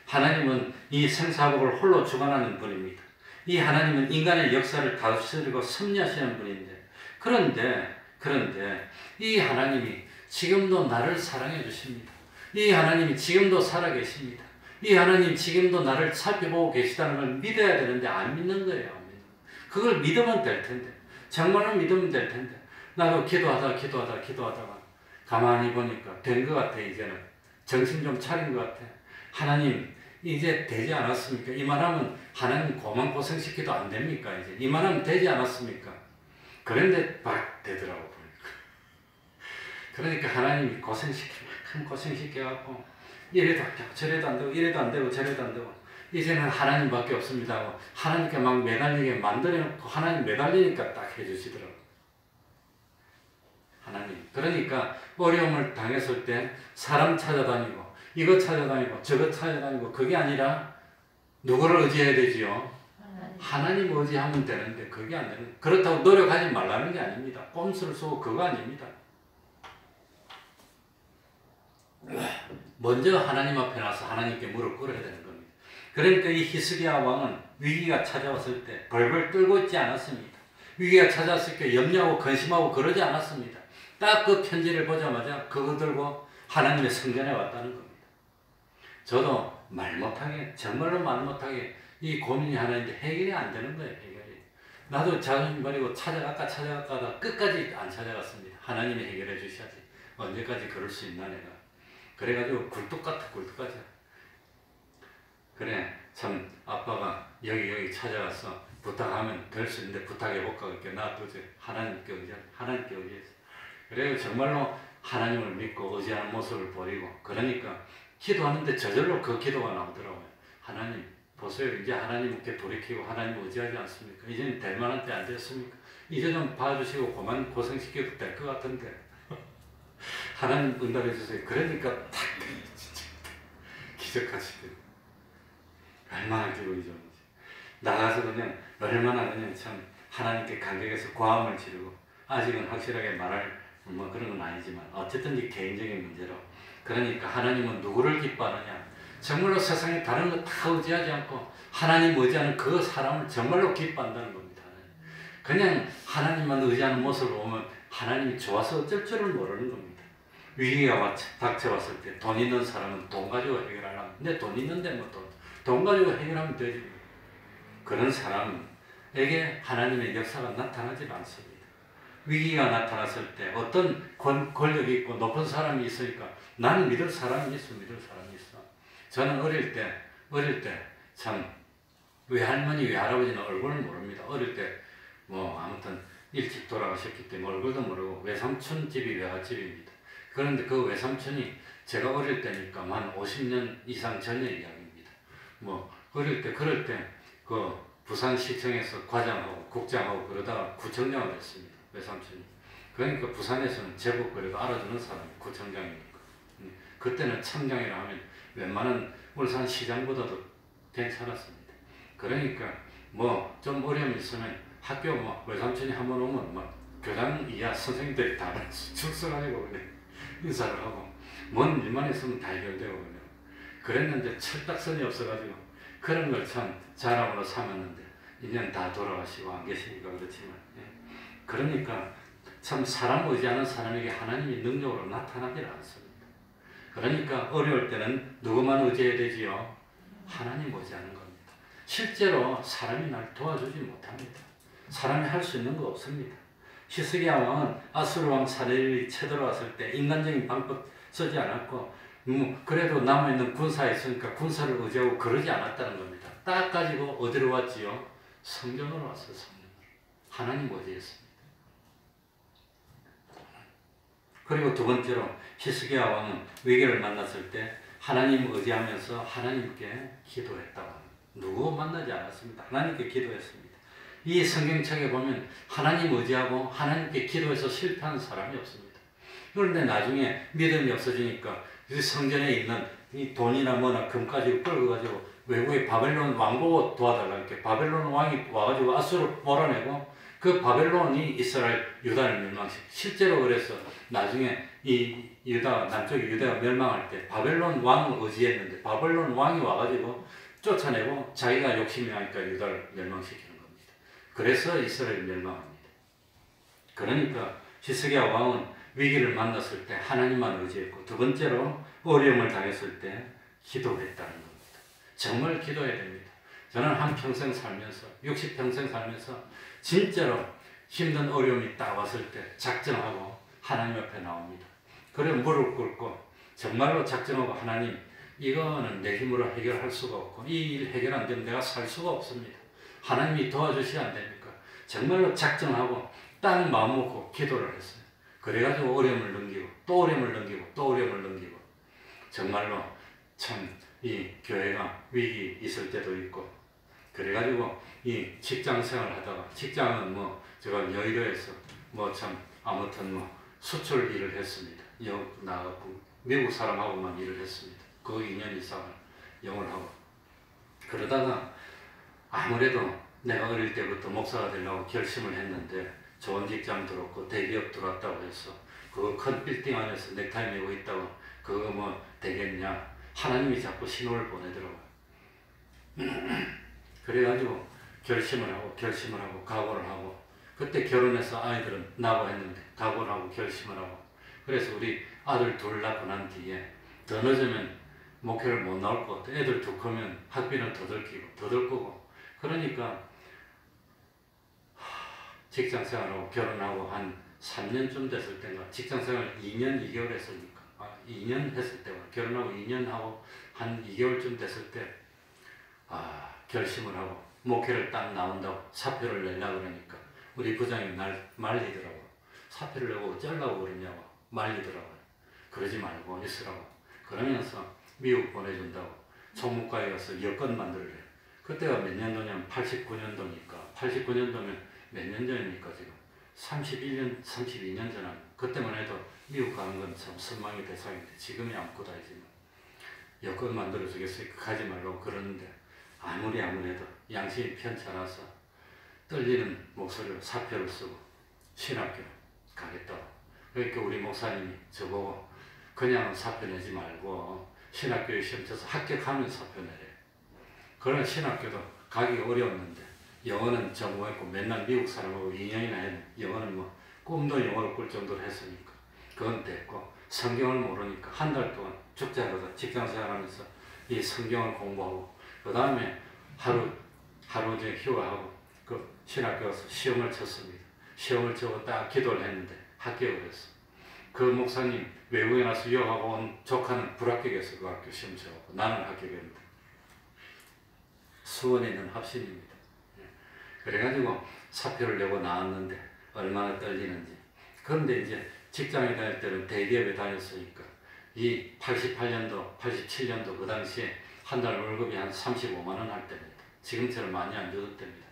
하나님은 이 생사복을 홀로 주관하는 분입니다. 이 하나님은 인간의 역사를 다스리고 섭리하시는 분인데 그런데 이 하나님이 지금도 나를 사랑해 주십니다. 이 하나님이 지금도 살아계십니다. 이 하나님 지금도 나를 살펴보고 계시다는 걸 믿어야 되는데 안 믿는 거예요. 그걸 믿으면 될 텐데 정말로 믿으면 될 텐데 나도 기도하다가 가만히 보니까 된 것 같아. 이제는 정신 좀 차린 것 같아. 하나님 이제 되지 않았습니까? 이만하면 하나님 고생시켜도 안 됩니까? 이제 이만하면 되지 않았습니까? 그런데 막 되더라고. 그러니까 하나님이 고생시켜갖고 이래도 안 되고 저래도 안 되고 이래도 안 되고 저래도 안 되고 이제는 하나님밖에 없습니다 하고 하나님께 막 매달리게 만들어놓고 하나님 매달리니까 딱 해주시더라고. 하나님. 그러니까 어려움을 당했을 때 사람 찾아다니고 이거 찾아다니고 저거 찾아다니고 그게 아니라 누구를 의지해야 되지요? 하나님 의지하면 되는데 그게 안 되는. 그렇다고 노력하지 말라는 게 아닙니다. 꼼수를 쓰고 그거 아닙니다. 먼저 하나님 앞에 나서 하나님께 무릎 꿇어야 되는 겁니다. 그러니까 이 히스기야 왕은 위기가 찾아왔을 때 벌벌 떨고 있지 않았습니다. 위기가 찾아왔을 때 염려하고 근심하고 그러지 않았습니다. 딱 그 편지를 보자마자 그거 들고 하나님의 성전에 왔다는 겁니다. 저도 말 못하게, 정말로 말 못하게 이 고민이 하나 있는데 해결이 안 되는 거예요. 해결이. 나도 자존심 버리고 찾아갈까 끝까지 안 찾아갔습니다. 하나님이 해결해 주셔야지. 언제까지 그럴 수 있나 내가. 그래가지고 굴뚝같아. 그래 참 아빠가 여기 찾아가서 부탁하면 될 수 있는데 부탁해볼까. 그렇게 놔두지. 하나님께 의지했어. 그래서 정말로 하나님을 믿고 의지하는 모습을 보이고, 그러니까 기도하는데 저절로 그 기도가 나오더라고요. 하나님 보세요. 이제 하나님께 돌이키고 하나님 의지하지 않습니까? 이제는 될 만한 때 안 됐습니까? 이제 좀 봐주시고 그만 고생시켜도 될 것 같은데 하나님 응답해 주세요. 그러니까 탁 진짜 기적하시더라고요. 얼마나 기분이 좋은지. 나가서 그냥 얼마나 그냥 참 하나님께 감격해서 고함을 지르고, 아직은 확실하게 말할 뭐 그런 건 아니지만 어쨌든 이 개인적인 문제로, 그러니까 하나님은 누구를 기뻐하느냐? 정말로 세상에 다른 거 다 의지하지 않고 하나님 의지하는 그 사람을 정말로 기뻐한다는 겁니다. 그냥 하나님만 의지하는 모습을 보면 하나님이 좋아서 어쩔 줄을 모르는 겁니다. 위기가 닥쳐왔을 때 돈 있는 사람은 돈 가지고 해결하려면, 내 돈 있는데 뭐 돈 가지고 해결하면 되지. 그런 사람에게 하나님의 역사가 나타나지 않습니다. 위기가 나타났을 때 어떤 권력이 있고 높은 사람이 있으니까 나는 믿을 사람이 있어. 저는 어릴 때 참 외할머니 외할아버지는 얼굴을 모릅니다. 어릴 때 뭐 아무튼 일찍 돌아가셨기 때문에 얼굴도 모르고, 외삼촌 집이 외갓집입니다. 그런데 그 외삼촌이 제가 어릴 때니까 한 50년 이상 전의 이야기입니다. 뭐 어릴 때 그럴 때 그 부산시청에서 과장하고 국장하고 그러다가 구청장을 했습니다. 외삼촌이. 그러니까 부산에서는 제법 그래도 알아주는 사람이 구청장이니까. 그때는 청장이라 하면 웬만한 울산 시장보다도 괜찮았습니다. 그러니까 뭐 좀 어려움이 있으면 학교 뭐 외삼촌이 한번 오면 막 교장 이하 선생님들이 다 출석하고 그냥 인사를 하고, 뭔 일만 있으면 다 해결되고 그냥 그랬는데 철딱선이 없어가지고 그런 걸 참 자랑으로 삼았는데 1년 다 돌아가시고 안 계시니까 그렇지만, 그러니까 참 사람 의지하는 사람에게 하나님이 능력으로 나타나질 않습니다. 그러니까 어려울 때는 누구만 의지해야 되지요? 하나님 의지하는 겁니다. 실제로 사람이 날 도와주지 못합니다. 사람이 할 수 있는 거 없습니다. 히스기야 왕은 아수르 왕 사내립이 쳐들어왔을 때 인간적인 방법 쓰지 않았고, 그래도 남아있는 군사에 있으니까 군사를 의지하고 그러지 않았다는 겁니다. 딱 가지고 어디로 왔지요? 성전으로 왔어요. 성전으로. 하나님 의지했습니다. 그리고 두 번째로 히스기야 왕은 위기를 만났을 때 하나님 의지하면서 하나님께 기도했다고 합니다. 누구 만나지 않았습니다. 하나님께 기도했습니다. 이 성경책에 보면 하나님 의지하고 하나님께 기도해서 실패하는 사람이 없습니다. 그런데 나중에 믿음이 없어지니까 성전에 있는 이 돈이나 뭐나 금 가지고 끌고 가지고 외국의 바벨론 왕 보고 도와달라 이렇게 바벨론 왕이 와가지고 아수르 몰아내고, 그 바벨론이 이스라엘 유다를 멸망시키고, 실제로 그래서 나중에 이 유다 남쪽 유다가 멸망할 때 바벨론 왕을 의지했는데 바벨론 왕이 와가지고 쫓아내고 자기가 욕심이 나니까 유다를 멸망시키는 겁니다. 그래서 이스라엘이 멸망합니다. 그러니까 히스기야 왕은 위기를 만났을 때 하나님만 의지했고, 두 번째로 어려움을 당했을 때 기도했다는 겁니다. 정말 기도해야 됩니다. 저는 한평생 살면서 60평생 살면서 진짜로 힘든 어려움이 딱 왔을 때 작정하고 하나님 앞에 나옵니다. 그래 무릎 꿇고 정말로 작정하고, 하나님 이거는 내 힘으로 해결할 수가 없고 이 일 해결 안 되면 내가 살 수가 없습니다. 하나님이 도와주시면 안 됩니까? 정말로 작정하고 딱 마음 먹고 기도를 했어요. 그래가지고 어려움을 넘기고 또 어려움을 넘기고 또 어려움을 넘기고, 정말로 참 이 교회가 위기 있을 때도 있고, 그래가지고 이 직장 생활 하다가, 직장은 뭐 제가 여의도에서 뭐 참 아무튼 뭐 수출 일을 했습니다. 나가고 미국 사람하고만 일을 했습니다. 그 2년 이상을 영어를 하고, 그러다가 아무래도 내가 어릴 때부터 목사가 되려고 결심을 했는데 좋은 직장 들었고 대기업 들어왔다고 해서 그 큰 빌딩 안에서 넥타이 메고 있다고 그거 뭐 되겠냐, 하나님이 자꾸 신호를 보내더라고요. 그래가지고 결심을 하고 각오를 하고, 그때 결혼해서 아이들은 낳고 했는데 각오를 하고 결심을 하고, 그래서 우리 아들 둘 낳고 난 뒤에 더 늦으면 목회를 못 나올 것 같아. 애들 두 크면 학비는 더 들 거고. 그러니까 직장생활하고 결혼하고 한 3년쯤 됐을 때인가, 직장생활 2년 2개월 했으니까, 2년 했을 때가, 결혼하고 2년 하고 한 2개월쯤 됐을 때 결심을 하고 목회를 딱 나온다고 사표를 내려고 그러니까 우리 부장이 날 말리더라고. 사표를 내고 어쩌려고 그러냐고 말리더라고요. 그러지 말고 있으라고. 그러면서 미국 보내준다고 총무과에 가서 여권 만들래. 그때가 몇 년도냐면 89년도니까 89년도면 몇 년 전입니까 지금? 31년, 32년 전. 그때만 해도 미국 가는 건 참 선망의 대상인데 지금이 아무것도 아니지만 여권 만들어주겠으니까 가지 말라고 그러는데 아무리 해도 양심이 편찮아서 떨리는 목소리로 사표를 쓰고 신학교 가겠다고. 그러니까 우리 목사님이 저보고 그냥 사표 내지 말고 신학교에 시험 쳐서 합격하면 사표 내래. 그런 신학교도 가기 어려웠는데 영어는 전공했고 맨날 미국 사람하고 2년이나 했는데 영어는 뭐 꿈도 영어를 꿀 정도로 했으니까 그건 됐고, 성경을 모르니까 한 달 동안 죽자마자 직장생활하면서 이 성경을 공부하고 그 다음에 하루 종일 휴가하고 그 신학교 가서 시험을 쳤습니다. 시험을 치고 딱 기도를 했는데 합격을 했어. 그 목사님 외국에 나서 유학하고 온 조카는 불합격했어. 그 학교 시험 쳐갖고 나는 합격했는데 수원에 있는 합신입니다. 그래가지고 사표를 내고 나왔는데 얼마나 떨리는지. 그런데 이제 직장에 다닐 때는 대기업에 다녔으니까 이 88년도, 87년도 그 당시에 한 달 월급이 한 35만 원 할 때입니다. 지금처럼 많이 안 줘도 됩니다.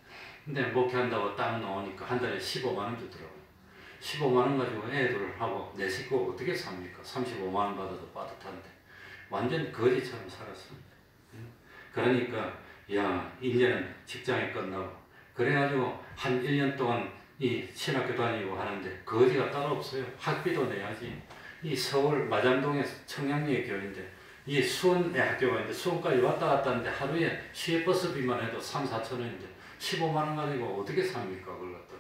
근데 목회한다고 딱 나오니까 한 달에 15만 원 주더라고요. 15만 원 가지고 애들하고 내 식구 어떻게 삽니까? 35만 원 받아도 빠듯한데 완전 거지처럼 살았습니다. 그러니까 야 이제는 직장이 끝나고 그래가지고 한 1년 동안 이 신학교 다니고 하는데 거지가 따로 없어요. 학비도 내야지. 이 서울 마장동에 청량리의 교회인데 이 수원에 학교가 있는데 수원까지 왔다 갔다 하는데 하루에 시외버스비만 해도 3, 4천 원인데 15만 원 가지고 어떻게 삽니까? 그걸 갖다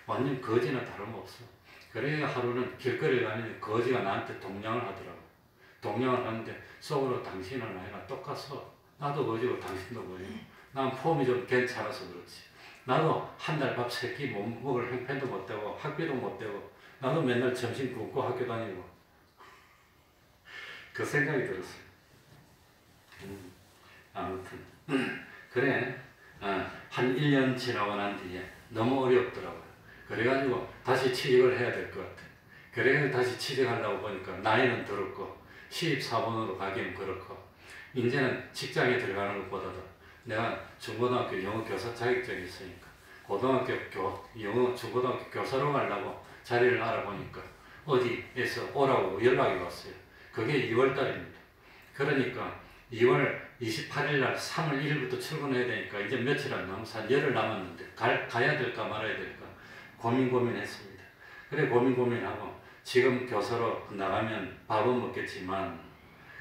완전 거지나 다름없어. 그래야 하루는 길거리를 다니는데 거지가 나한테 동냥을 하더라고. 동냥을 하는데 속으로 당신은 아니라 똑같어. 나도 거지고 당신도 거지고. 난 폼이 좀 괜찮아서 그렇지. 나도 한 달 밥 3끼 못 먹을 형편도 못 되고 학비도 못 되고 나도 맨날 점심 굶고 학교 다니고 그 생각이 들었어요. 아무튼 그래 한 1년 지나고 난 뒤에 너무 어렵더라고요. 그래가지고 다시 취직을 해야 될 것 같아. 그래가지고 다시 취직하려고 보니까 나이는 들었고 시입사원으로 가기는 그렇고 이제는 직장에 들어가는 것보다도 내가 중고등학교 영어 교사 자격증이 있으니까 중고등학교 교사로 가려고 자리를 알아보니까 어디에서 오라고 연락이 왔어요. 그게 2월달입니다. 그러니까 2월 28일 날 3월 1일부터 출근해야 되니까 이제 며칠 안 남아서 한 열흘 남았는데 가야 될까 말아야 될까 고민했습니다. 그래 고민하고 지금 교사로 나가면 밥은 먹겠지만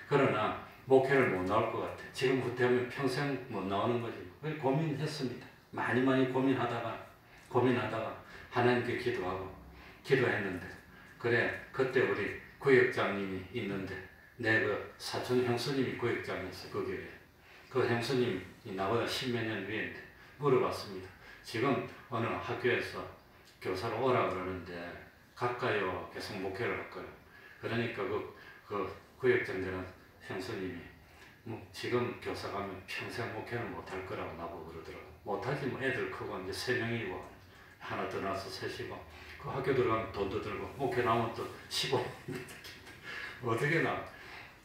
그러나 목회를 못 나올 것 같아. 지금 후퇴하면 평생 못 나오는 거지. 그래 고민했습니다. 많이 고민하다가 하나님께 기도했는데 그래 그때 우리 구역장님이 있는데 내 그 사촌 형수님이 구역장이었어요. 그 교회. 그 형수님이 나보다 10몇 년 위인데 물어봤습니다. 지금 어느 학교에서 교사로 오라 그러는데 갈까요? 계속 목회를 할까요? 그러니까 그 구역장 되는 형수님이 뭐 지금 교사 가면 평생 목회는 못할 거라고 나보고 그러더라고. 못하지 뭐 애들 크고 이제 3명이고 하나 더 나서 셋이고 그 학교 들어가면 돈도 들고 목회 나오면 또 15 어떻게 나?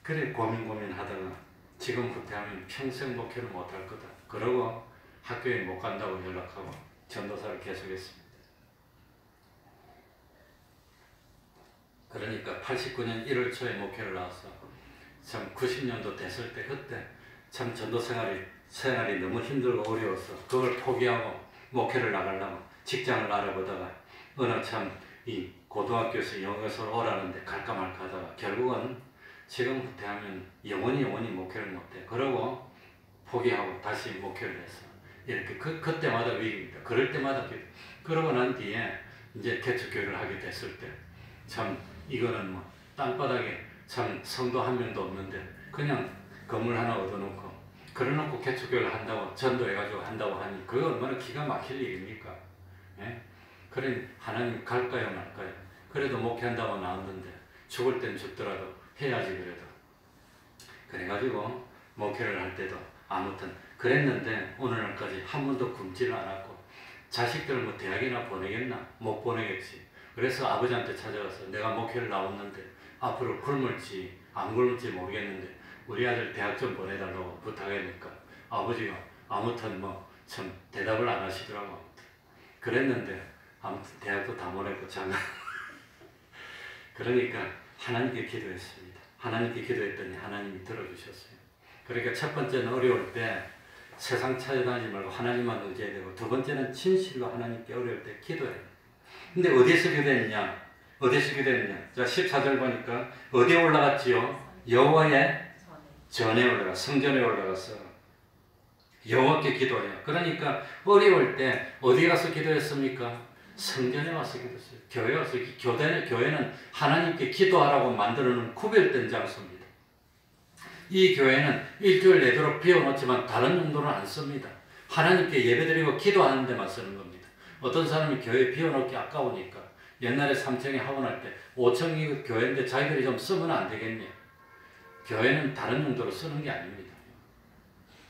그래 고민하다가 지금 후퇴하면 평생 목회는 못할 거다. 그러고 학교에 못 간다고 연락하고 전도사를 계속했습니다. 그러니까 89년 1월 초에 목회를 나와서 참 90년도 됐을 때 그때 참 전도 생활이 너무 힘들고 어려워서 그걸 포기하고 목회를 나가려고 직장을 알아보다가 어느 참 이 고등학교에서 영어교사로 오라는데 갈까 말까 하다가 결국은 지금 후퇴하면 영원히 목회를 못해. 그러고 포기하고 다시 목회를 해서 이렇게 그때마다 위기입니다. 그럴 때마다 그러고 난 뒤에 이제 개척교회를 하게 됐을 때 참 이거는 뭐 땅바닥에 참 성도 한 명도 없는데 그냥 건물 하나 얻어놓고 그래놓고 개척교회를 한다고 전도해가지고 한다고 하니 그거 얼마나 기가 막힐 일입니까? 예? 그러니 하나님 갈까요 말까요? 그래도 목회한다고 나왔는데 죽을 땐 죽더라도 해야지 그래도. 그래가지고 목회를 할 때도 아무튼 그랬는데 오늘날까지 한 번도 굶지를 않았고 자식들을 뭐 대학이나 보내겠나? 못 보내겠지. 그래서 아버지한테 찾아가서 내가 목회를 나왔는데 앞으로 굶을지 안 굶을지 모르겠는데 우리 아들 대학 좀 보내달라고 부탁하니까 아버지가 아무튼 뭐 참 대답을 안 하시더라고. 그랬는데 아무튼 대학도 다 보내고 장가 그러니까 하나님께 기도했습니다. 하나님께 기도했더니 하나님이 들어주셨어요. 그러니까 첫 번째는 어려울 때 세상 찾아다니지 말고 하나님만 의지해야 되고 두 번째는 진실로 하나님께 어려울 때 기도해야 돼요. 근데 어디에서 기도했냐? 어디에서 기도했냐? 자 14절 보니까 어디에 올라갔지요? 여호와의 전에 올라가 성전에 올라가서 여호와께 기도해요. 그러니까 어려울 때 어디 가서 기도했습니까? 성전에 와서 기도했어요. 교회 와서 교회는 하나님께 기도하라고 만들어놓은 구별된 장소입니다. 이 교회는 일주일 내도록 비워놓지만 다른 용도는 안 씁니다. 하나님께 예배드리고 기도하는 데만 쓰는 겁니다. 어떤 사람이 교회 비워놓기 아까우니까 옛날에 3층에 하원할 때 5층이 교회인데 자기들이 좀 쓰면 안 되겠냐. 교회는 다른 용도로 쓰는 게 아닙니다.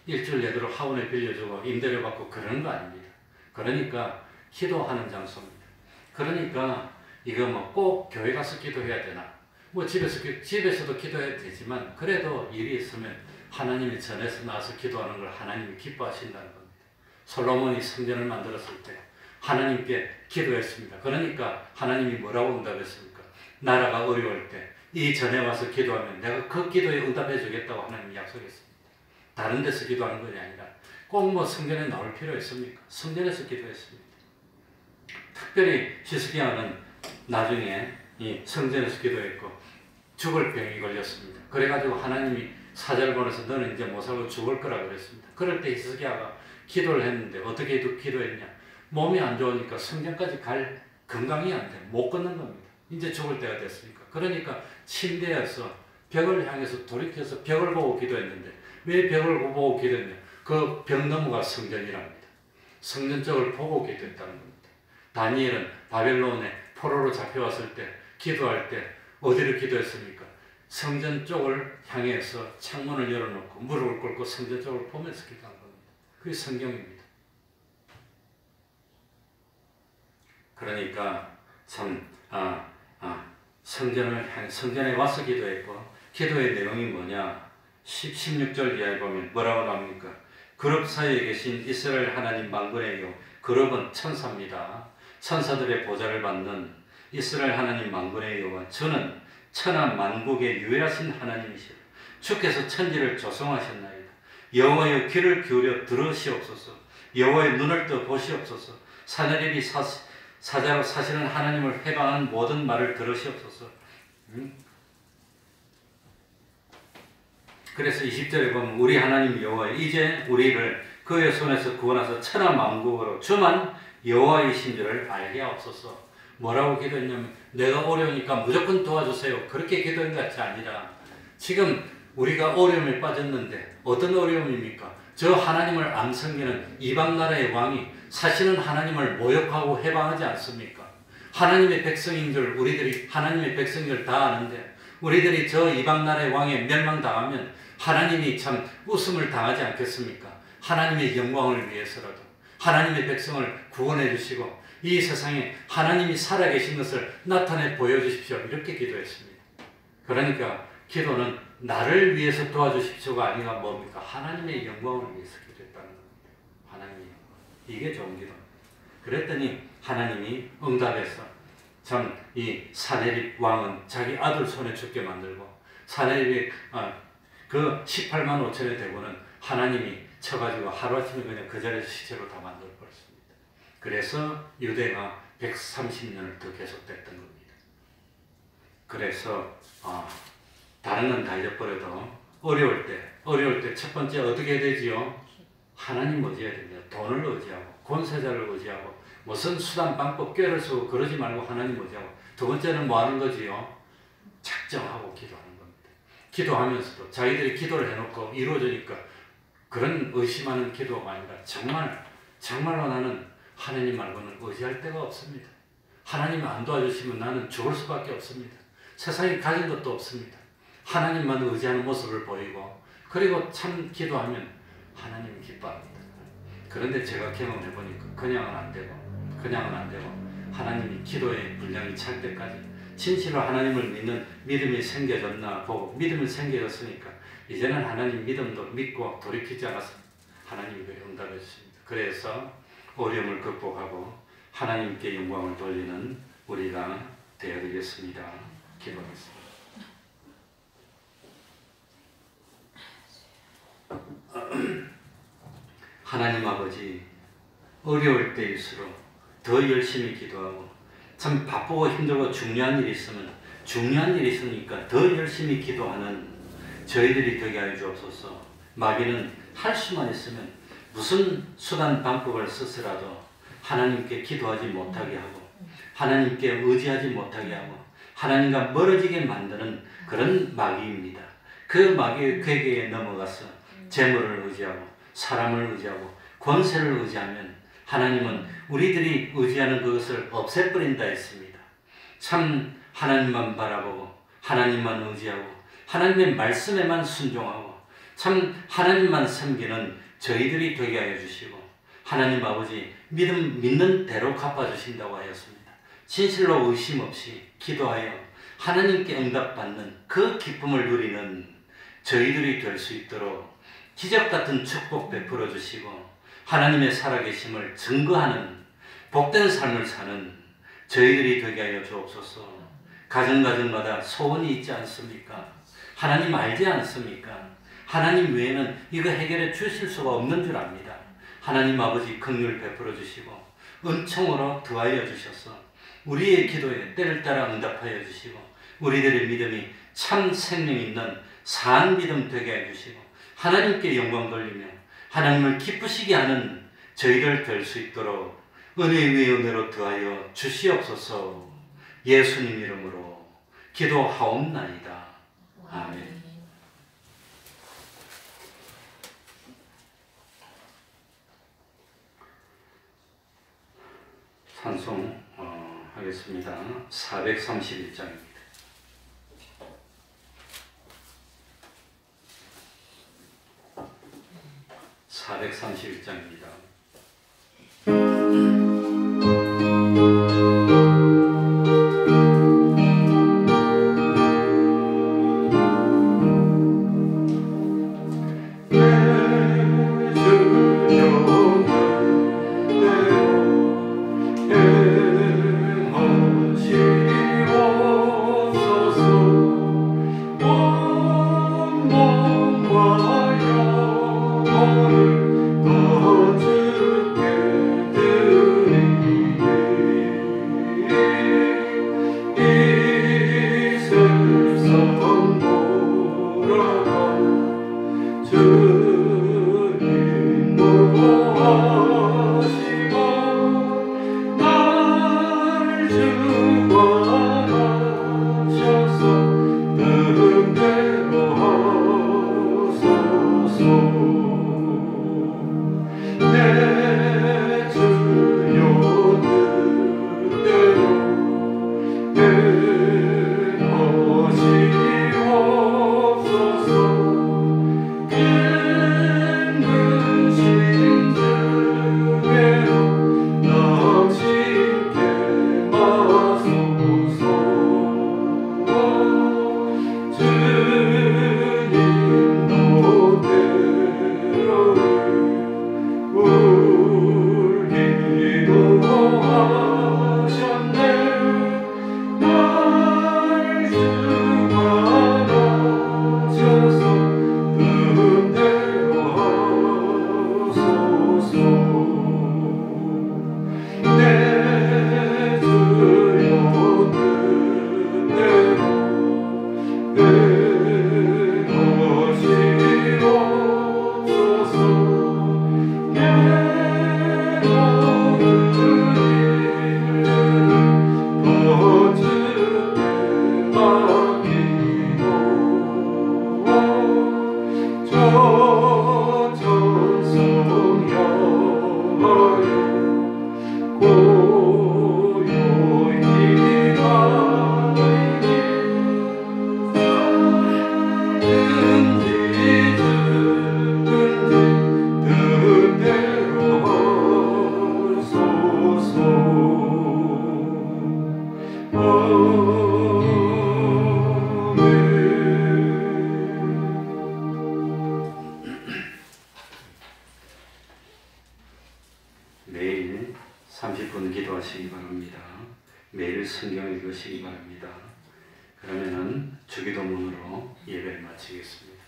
일주일 내도록 하원에 빌려주고 임대료 받고 그러는 거 아닙니다. 그러니까 기도하는 장소입니다. 그러니까 이거 뭐 꼭 교회 가서 기도해야 되나? 뭐 집에서도 기도해야 되지만 그래도 일이 있으면 하나님이 전에서 나와서 기도하는 걸 하나님이 기뻐하신다는 겁니다. 솔로몬이 성전을 만들었을 때 하나님께 기도했습니다. 그러니까 하나님이 뭐라고 응답했습니까? 나라가 어려울 때 이 전에 와서 기도하면 내가 그 기도에 응답해 주겠다고 하나님이 약속했습니다. 다른 데서 기도하는 것이 아니라 꼭 뭐 성전에 나올 필요 있습니까? 성전에서 기도했습니다. 특별히 히스기야는 나중에 이 성전에서 기도했고 죽을 병이 걸렸습니다. 그래가지고 하나님이 사자를 보내서 너는 이제 못 살고 죽을 거라 그랬습니다. 그럴 때 히스기야가 기도를 했는데 어떻게 기도했냐? 몸이 안 좋으니까 성전까지 갈 건강이 안 돼. 못 걷는 겁니다. 이제 죽을 때가 됐으니까. 그러니까 침대에서 벽을 향해서 돌이켜서 벽을 보고 기도했는데 왜 벽을 보고 기도했냐? 그 벽 너머가 성전이랍니다. 성전 쪽을 보고 기도했다는 겁니다. 다니엘은 바벨론에 포로로 잡혀왔을 때 기도할 때 어디를 기도했습니까? 성전 쪽을 향해서 창문을 열어놓고 무릎을 꿇고 성전 쪽을 보면서 기도한 겁니다. 그게 성경입니다. 그러니까 참 성전에 와서 기도했고 기도의 내용이 뭐냐? 16절 이하에 보면 뭐라고 나옵니까? 그룹 사이에 계신 이스라엘 하나님 만군의 여 그룹은 천사입니다. 천사들의 보좌를 받는 이스라엘 하나님 만군의 여호와 저는 천하 만국의 유일하신 하나님이시라. 주께서 천지를 조성하셨나이다. 여호와의 귀를 기울여 들으시옵소서. 여호와의 눈을 떠 보시옵소서. 사내립이 사자로 사시는 하나님을 해방한 모든 말을 들으시옵소서. 그래서 20절에 보면 우리 하나님 여호와 이제 우리를 그의 손에서 구원하사 천하 만국으로 주만 여호와이신 줄을 알게 하옵소서. 뭐라고 기도했냐면 내가 어려우니까 무조건 도와주세요. 그렇게 기도한 것이 아니라 지금 우리가 어려움에 빠졌는데 어떤 어려움입니까? 저 하나님을 안 섬기는 이방 나라의 왕이 사실은 하나님을 모욕하고 해방하지 않습니까? 하나님의 백성인 줄 우리들이 하나님의 백성인 줄 다 아는데 우리들이 저 이방 나라의 왕에 멸망당하면 하나님이 참 웃음을 당하지 않겠습니까? 하나님의 영광을 위해서라도 하나님의 백성을 구원해 주시고 이 세상에 하나님이 살아계신 것을 나타내 보여주십시오. 이렇게 기도했습니다. 그러니까 기도는 나를 위해서 도와주십시오가 아니라 뭡니까? 하나님의 영광을 위해서 기도했다는 겁니다. 하나님의 영광. 이게 좋은 기도입니다. 그랬더니 하나님이 응답해서 참 이 사내립 왕은 자기 아들 손에 죽게 만들고 사내립이 그 18만 5천의 대군은 하나님이 쳐가지고 하루아침에 그냥 그 자리에서 시체로 다 만들어버렸습니다. 그래서 유대가 130년을 더 계속됐던 겁니다. 그래서 다른 건 다 잊어버려도 어려울 때 어려울 때 첫 번째 어떻게 해야 되지요? 하나님 의지해야 됩니다. 돈을 의지하고 권세자를 의지하고 무슨 수단 방법 꾀를 쓰고 그러지 말고 하나님 의지하고, 두 번째는 뭐 하는 거지요? 작정하고 기도하는 겁니다. 기도하면서도 자기들이 기도를 해놓고 이루어지니까 그런 의심하는 기도가 아니라 정말로 나는 하나님 말고는 의지할 데가 없습니다. 하나님 안 도와주시면 나는 죽을 수밖에 없습니다. 세상에 가진 것도 없습니다. 하나님만 의지하는 모습을 보이고, 그리고 참 기도하면 하나님 기뻐합니다. 그런데 제가 경험해 보니까 그냥은 안 되고 하나님이 기도의 분량이 찰 때까지 진실로 하나님을 믿는 믿음이 생겨졌나 보고, 믿음이 생겨졌으니까 이제는 하나님 믿음도 믿고 돌이키지 않아서 하나님이 응답해 주십니다. 그래서 어려움을 극복하고 하나님께 영광을 돌리는 우리가 되어야 되겠습니다. 기도하겠습니다. 하나님 아버지, 어려울 때일수록 더 열심히 기도하고, 참 바쁘고 힘들고 중요한 일이 있으니까 더 열심히 기도하는 저희들이 되게 하여 주옵소서. 마귀는 할 수만 있으면 무슨 수단 방법을 쓰더라도 하나님께 기도하지 못하게 하고, 하나님께 의지하지 못하게 하고, 하나님과 멀어지게 만드는 그런 마귀입니다. 그 마귀의 궤계에 넘어가서 재물을 의지하고 사람을 의지하고 권세를 의지하면 하나님은 우리들이 의지하는 그것을 없애버린다 했습니다. 참 하나님만 바라보고 하나님만 의지하고 하나님의 말씀에만 순종하고 참 하나님만 섬기는 저희들이 되게 하여 주시고, 하나님 아버지 믿는 대로 갚아주신다고 하였습니다. 진실로 의심 없이 기도하여 하나님께 응답받는 그 기쁨을 누리는 저희들이 될 수 있도록 기적같은 축복 베풀어 주시고, 하나님의 살아계심을 증거하는 복된 삶을 사는 저희들이 되게 하여 주옵소서. 가정마다 소원이 있지 않습니까? 하나님 알지 않습니까? 하나님 외에는 이거 해결해 주실 수가 없는 줄 압니다. 하나님 아버지 긍휼 베풀어 주시고 은총으로 더하여 주셔서 우리의 기도에 때를 따라 응답하여 주시고, 우리들의 믿음이 참 생명 있는 산 믿음 되게 해 주시고, 하나님께 영광 돌리며 하나님을 기쁘시게 하는 저희들 될 수 있도록 은혜 위에 은혜로 더하여 주시옵소서. 예수님 이름으로 기도하옵나이다. 아멘. 찬송 하겠습니다. 431장입니다. 431장입니다. 더 주께 매일 성경을 읽으시기 바랍니다. 그러면은 주기도문으로 예배를 마치겠습니다.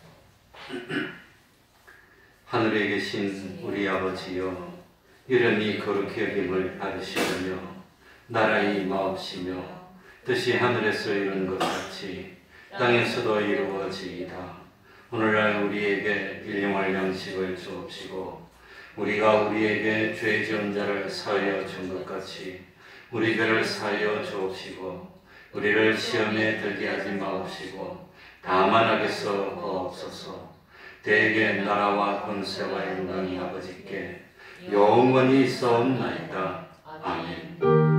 하늘에 계신 우리 아버지여, 이름이 거룩히 여김을 받으시오며 나라의 임하옵시며 뜻이 하늘에서 이룬 것 같이 땅에서도 이루어지이다. 오늘날 우리에게 일용할 양식을 주옵시고 우리가 우리에게 죄 지은 자를 사하여 준 것 같이 우리 죄를 사하여 주옵시고 우리를 시험에 들게 하지 마옵시고 다만 악에서 구하옵소서. 대개 나라와 권세와 영광이 아버지께 영원히 있사옵나이다. 아멘.